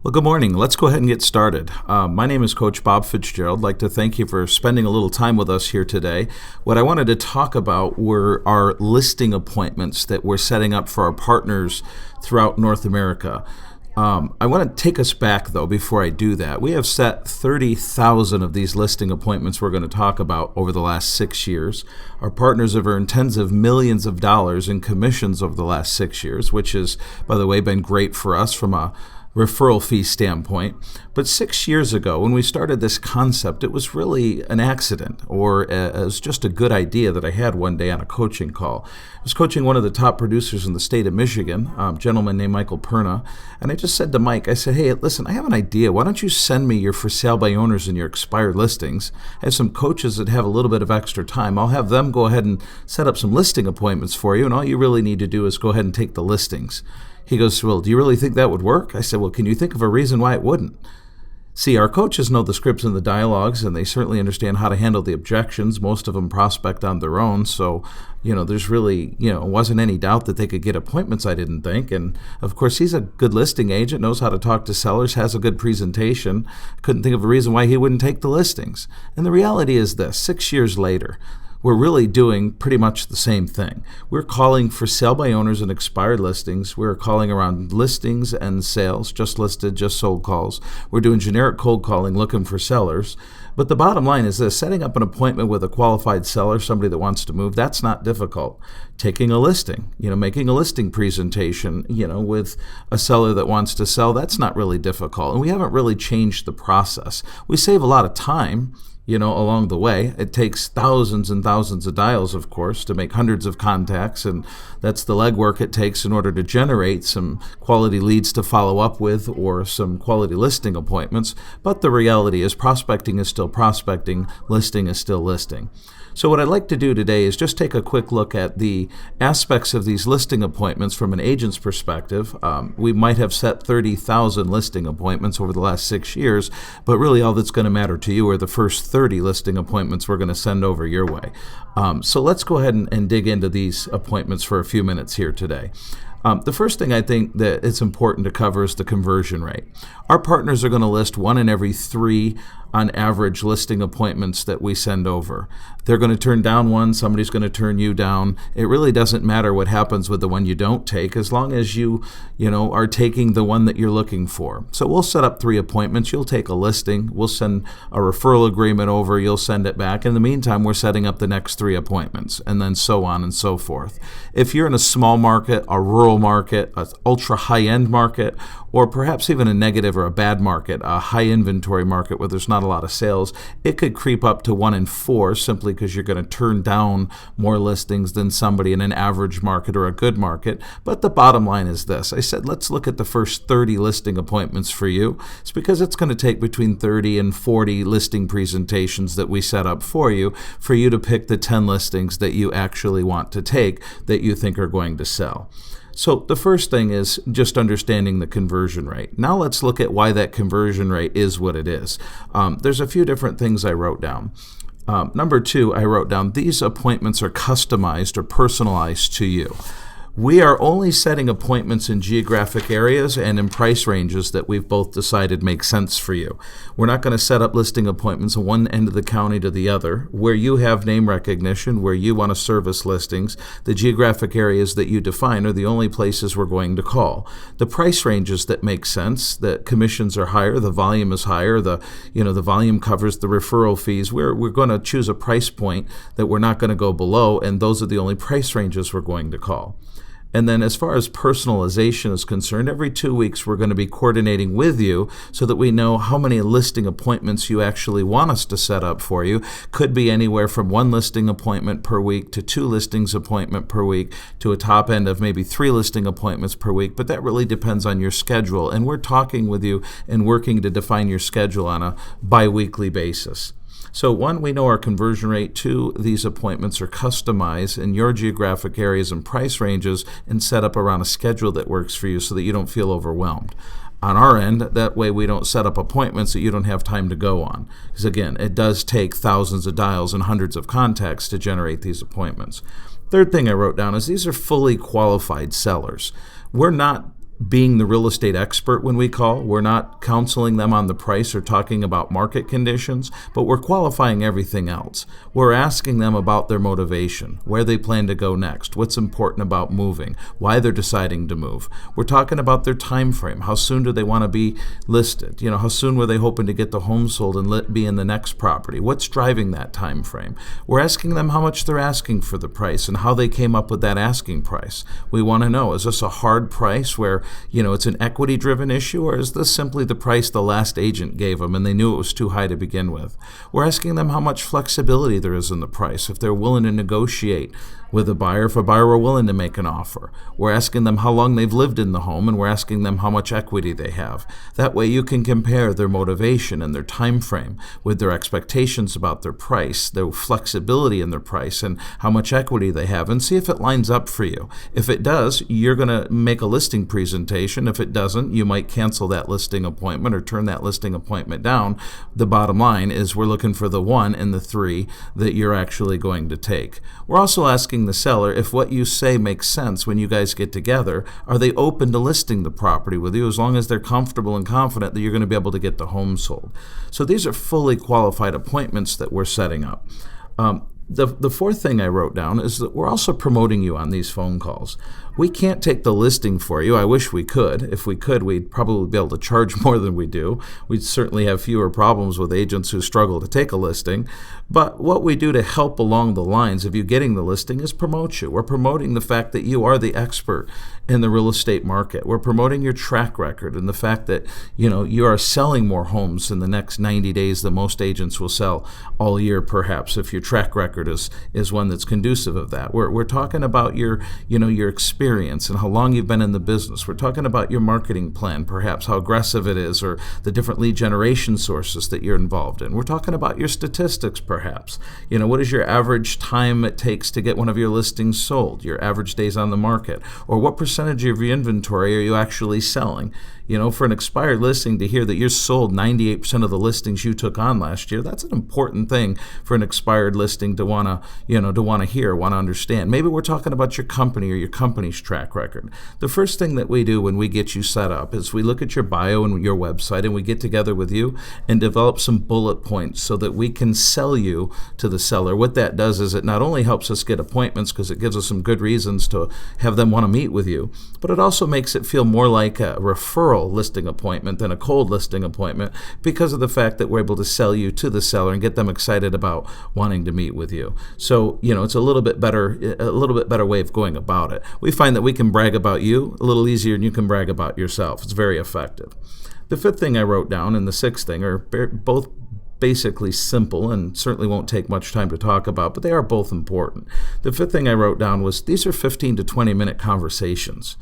Well, good morning. Let's go ahead and get started. My name is Coach Bob Fitzgerald. I'd like to thank you for spending a little time with us here today. What I wanted to talk about were our listing appointments that we're setting up for our partners throughout North America. I want to take us back, though, before I do that. We have set 30,000 of these listing appointments we're going to talk about over the last 6 years. Our partners have earned tens of millions of dollars in commissions over the last 6 years, which has, by the way, been great for us from a referral fee standpoint. But 6 years ago, when we started this concept, it was really an accident, or it was just a good idea that I had one day on a coaching call. I was coaching one of the top producers in the state of Michigan, a gentleman named Michael Perna, and I just said to Mike, I said, hey, listen, I have an idea. Why don't you send me your for sale by owners and your expired listings? I have some coaches that have a little bit of extra time. I'll have them go ahead and set up some listing appointments for you, and all you really need to do is go ahead and take the listings. He goes, well, do you really think that would work? I said, well, can you think of a reason why it wouldn't? See, our coaches know the scripts and the dialogues, and they certainly understand how to handle the objections. Most of them prospect on their own, so, there's really, wasn't any doubt that they could get appointments, I didn't think. And, of course, he's a good listing agent, knows how to talk to sellers, has a good presentation. Couldn't think of a reason why he wouldn't take the listings. And the reality is this, 6 years later, we're really doing pretty much the same thing. We're calling for sale by owners and expired listings. We're calling around listings and sales, just listed, just sold calls. We're doing generic cold calling, looking for sellers. But the bottom line is this, setting up an appointment with a qualified seller, somebody that wants to move, that's not difficult. Taking a listing, making a listing presentation, with a seller that wants to sell, that's not really difficult. And we haven't really changed the process. We save a lot of time, along the way. It takes thousands and thousands of dials, of course, to make hundreds of contacts, and that's the legwork it takes in order to generate some quality leads to follow up with or some quality listing appointments. But the reality is prospecting is still prospecting, listing is still listing. So what I'd like to do today is just take a quick look at the aspects of these listing appointments from an agent's perspective. We might have set 30,000 listing appointments over the last 6 years, but really all that's going to matter to you are the first 30 listing appointments we're going to send over your way. So let's go ahead and dig into these appointments for a few minutes here today. The first thing I think that it's important to cover is the conversion rate. Our partners are going to list 1 in every 3 on average listing appointments that we send over. They're going to turn down one, somebody's going to turn you down. It really doesn't matter what happens with the one you don't take as long as you are taking the one that you're looking for. So we'll set up 3 appointments. You'll take a listing. We'll send a referral agreement over. You'll send it back. In the meantime, we're setting up the next 3 appointments, and then so on and so forth. If you're in a small market, a rural market, an ultra high-end market, or perhaps even a negative or a bad market, a high inventory market where there's not a lot of sales, it could creep up to 1 in 4 simply because you're going to turn down more listings than somebody in an average market or a good market. But the bottom line is this. I said, let's look at the first 30 listing appointments for you. It's because it's going to take between 30 and 40 listing presentations that we set up for you to pick the 10 listings that you actually want to take that you think are going to sell. So the first thing is just understanding the conversion rate. Now let's look at why that conversion rate is what it is. There's a few different things I wrote down. Number 2, I wrote down these appointments are customized or personalized to you. We are only setting appointments in geographic areas and in price ranges that we've both decided make sense for you. We're not going to set up listing appointments on one end of the county to the other. Where you have name recognition, where you want to service listings, the geographic areas that you define are the only places we're going to call. The price ranges that make sense, the commissions are higher, the volume is higher, the volume covers the referral fees. We're going to choose a price point that we're not going to go below, and those are the only price ranges we're going to call. And then as far as personalization is concerned, every 2 weeks we're going to be coordinating with you so that we know how many listing appointments you actually want us to set up for you. Could be anywhere from 1 listing appointment per week to 2 listings appointment per week to a top end of maybe 3 listing appointments per week, but that really depends on your schedule. And we're talking with you and working to define your schedule on a bi-weekly basis. So 1, we know our conversion rate. 2, these appointments are customized in your geographic areas and price ranges and set up around a schedule that works for you so that you don't feel overwhelmed. On our end, that way we don't set up appointments that you don't have time to go on. Because again, it does take thousands of dials and hundreds of contacts to generate these appointments. Third thing I wrote down is these are fully qualified sellers. We're not being the real estate expert when we call. We're not counseling them on the price or talking about market conditions, but we're qualifying everything else. We're asking them about their motivation, where they plan to go next, what's important about moving, why they're deciding to move. We're talking about their time frame. How soon do they want to be listed? How soon were they hoping to get the home sold and be in the next property? What's driving that time frame? We're asking them how much they're asking for the price and how they came up with that asking price. We want to know, is this a hard price where it's an equity-driven issue, or is this simply the price the last agent gave them and they knew it was too high to begin with? We're asking them how much flexibility there is in the price, if they're willing to negotiate with a buyer, if a buyer were willing to make an offer. We're asking them how long they've lived in the home, and we're asking them how much equity they have. That way you can compare their motivation and their time frame with their expectations about their price, their flexibility in their price, and how much equity they have, and see if it lines up for you. If it does, you're going to make a listing presentation. If it doesn't, you might cancel that listing appointment or turn that listing appointment down. The bottom line is we're looking for the 1 and the 3 that you're actually going to take. We're also asking the seller if what you say makes sense when you guys get together. Are they open to listing the property with you as long as they're comfortable and confident that you're going to be able to get the home sold? So these are fully qualified appointments that we're setting up. The fourth thing I wrote down is that we're also promoting you on these phone calls. We can't take the listing for you. I wish we could. If we could, we'd probably be able to charge more than we do. We'd certainly have fewer problems with agents who struggle to take a listing. But what we do to help along the lines of you getting the listing is promote you. We're promoting the fact that you are the expert in the real estate market. We're promoting your track record and the fact that you are selling more homes in the next 90 days than most agents will sell all year, perhaps, if your track record is one that's conducive of that. We're talking about your experience and how long you've been in the business. We're talking about your marketing plan, perhaps how aggressive it is, or the different lead generation sources that you're involved in. We're talking about your statistics, perhaps. What is your average time it takes to get one of your listings sold, your average days on the market, or what percentage of your inventory are you actually selling? For an expired listing to hear that you're sold 98% of the listings you took on last year, that's an important thing for an expired listing to want to hear, want to understand. Maybe we're talking about your company or your company's track record. The first thing that we do when we get you set up is we look at your bio and your website, and we get together with you and develop some bullet points so that we can sell you to the seller. What that does is it not only helps us get appointments because it gives us some good reasons to have them want to meet with you, but it also makes it feel more like a referral listing appointment than a cold listing appointment because of the fact that we're able to sell you to the seller and get them excited about wanting to meet with you. So, it's a little bit better way of going about it. We find that we can brag about you a little easier than you can brag about yourself. It's very effective. The fifth thing I wrote down and the sixth thing are both basically simple and certainly won't take much time to talk about, but they are both important. The fifth thing I wrote down was these are 15 to 20 minute conversations.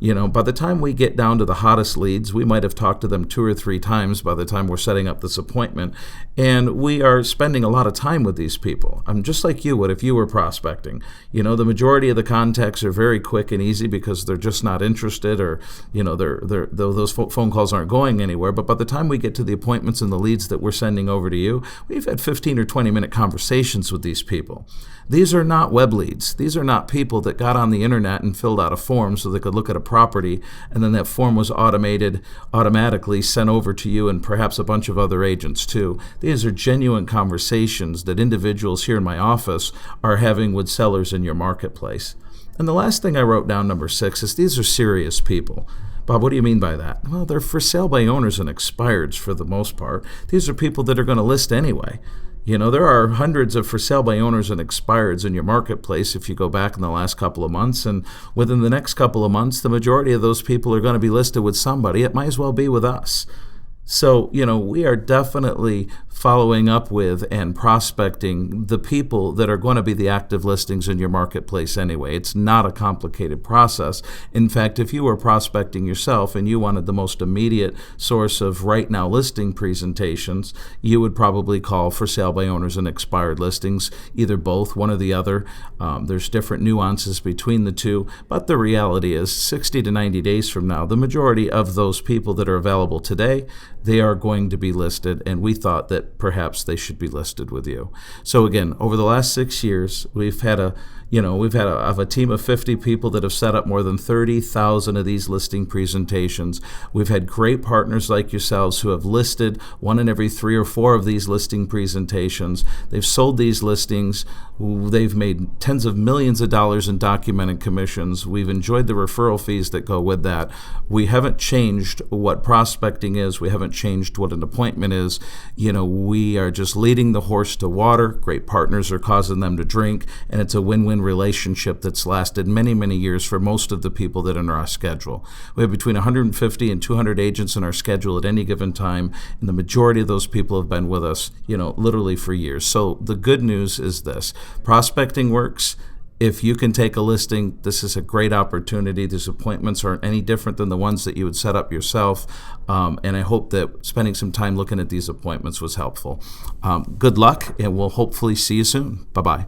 By the time we get down to the hottest leads, we might have talked to them 2 or 3 times by the time we're setting up this appointment, and we are spending a lot of time with these people. I'm just like you would if you were prospecting. The majority of the contacts are very quick and easy because they're just not interested, or those phone calls aren't going anywhere. But by the time we get to the appointments and the leads that we're sending over to you, we've had 15 or 20 minute conversations with these people. These are not web leads. These are not people that got on the internet and filled out a form so they could look at a property, and then that form was automatically sent over to you and perhaps a bunch of other agents too. These are genuine conversations that individuals here in my office are having with sellers in your marketplace. And the last thing I wrote down, number 6, is these are serious people. Bob, what do you mean by that? Well, they're for sale by owners and expireds for the most part. These are people that are going to list anyway. There are hundreds of for sale by owners and expireds in your marketplace if you go back in the last couple of months, and within the next couple of months, the majority of those people are going to be listed with somebody. It might as well be with us. So, we are definitely following up with and prospecting the people that are going to be the active listings in your marketplace anyway. It's not a complicated process. In fact, if you were prospecting yourself and you wanted the most immediate source of right now listing presentations, you would probably call for sale by owners and expired listings, either both, one or the other. There's different nuances between the two, but the reality is 60 to 90 days from now, the majority of those people that are available today, they are going to be listed, and we thought that perhaps they should be listed with you. So again, over the last 6 years, we've had a We've had a team of 50 people that have set up more than 30,000 of these listing presentations. We've had great partners like yourselves who have listed one in every 3 or 4 of these listing presentations. They've sold these listings. They've made tens of millions of dollars in documented commissions. We've enjoyed the referral fees that go with that. We haven't changed what prospecting is. We haven't changed what an appointment is. We are just leading the horse to water. Great partners are causing them to drink, and it's a win-win relationship that's lasted many, many years for most of the people that are in our schedule. We have between 150 and 200 agents in our schedule at any given time, and the majority of those people have been with us, literally for years. So the good news is this: prospecting works. If you can take a listing, this is a great opportunity. These appointments aren't any different than the ones that you would set up yourself. And I hope that spending some time looking at these appointments was helpful. Good luck, and we'll hopefully see you soon. Bye-bye.